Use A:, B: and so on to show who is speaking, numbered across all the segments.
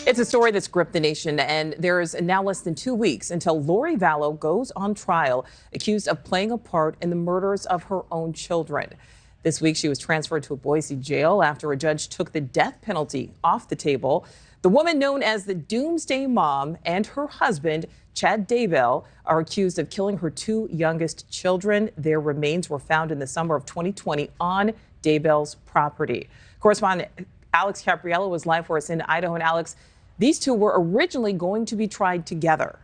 A: It's a story that's gripped the nation, and there's now less than 2 weeks until Lori Vallow goes on trial, accused of playing a part in the murders of her own children. This week, she was transferred to a Boise jail after a judge took the death penalty off the table. The woman known as the Doomsday Mom and her husband, Chad Daybell, are accused of killing her two youngest children. Their remains were found in the summer of 2020 on Daybell's property. Correspondent Alex Caprariello was live for us in Idaho. And Alex, these two were originally going to be tried together.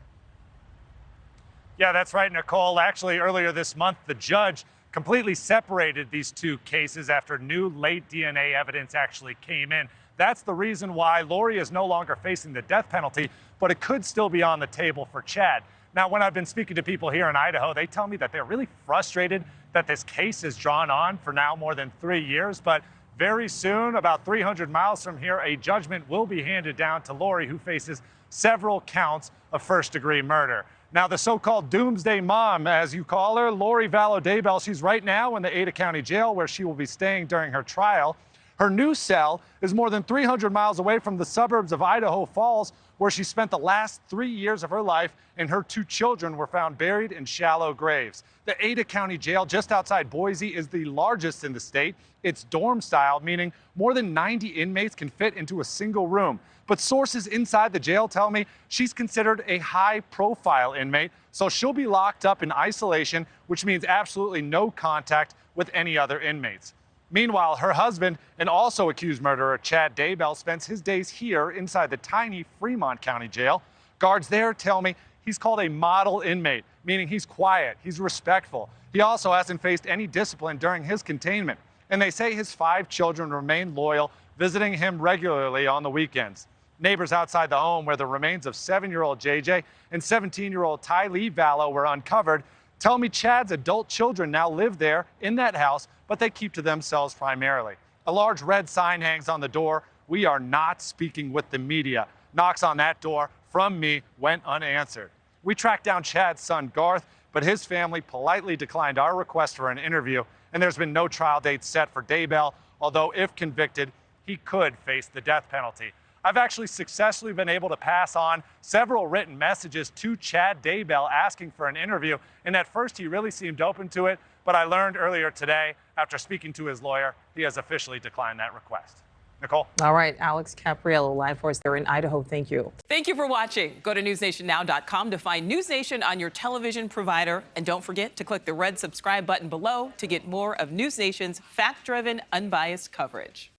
B: Yeah, that's right, Nicole. Actually, earlier this month, the judge completely separated these two cases after new late DNA evidence actually came in. That's the reason why Lori is no longer facing the death penalty, but it could still be on the table for Chad. Now, when I've been speaking to people here in Idaho, they tell me that they're really frustrated that this case is drawn on for now more than 3 years. But very soon, about 300 miles from here, a judgment will be handed down to Lori, who faces several counts of first-degree murder. Now, the so-called Doomsday Mom, as you call her, Lori Vallow Daybell, she's right now in the Ada County Jail where she will be staying during her trial. Her new cell is more than 300 miles away from the suburbs of Idaho Falls, where she spent the last 3 years of her life, and her two children were found buried in shallow graves. The Ada County Jail just outside Boise is the largest in the state. It's dorm style, meaning more than 90 inmates can fit into a single room. But sources inside the jail tell me she's considered a high-profile inmate, so she'll be locked up in isolation, which means absolutely no contact with any other inmates. Meanwhile, her husband and also accused murderer Chad Daybell spends his days here inside the tiny Fremont County Jail. Guards there tell me he's called a model inmate, meaning he's quiet, he's respectful. He also hasn't faced any discipline during his containment. And they say his 5 children remain loyal, visiting him regularly on the weekends. Neighbors outside the home where the remains of 7-year-old JJ and 17-year-old Ty Lee Vallow were uncovered tell me Chad's adult children now live there in that house, but they keep to themselves primarily. A large red sign hangs on the door, "We are not speaking with the media." Knocks on that door from me went unanswered. We tracked down Chad's son Garth, but his family politely declined our request for an interview, and there's been no trial date set for Daybell, although if convicted, he could face the death penalty. I've actually successfully been able to pass on several written messages to Chad Daybell asking for an interview, and at first he really seemed open to it, but I learned earlier today, after speaking to his lawyer, he has officially declined that request. Nicole?
A: All right, Alex Caprariello live for us there in Idaho. Thank you.
C: Thank you for watching. Go to newsnationnow.com to find NewsNation on your television provider, and don't forget to click the red subscribe button below to get more of NewsNation's fact-driven, unbiased coverage.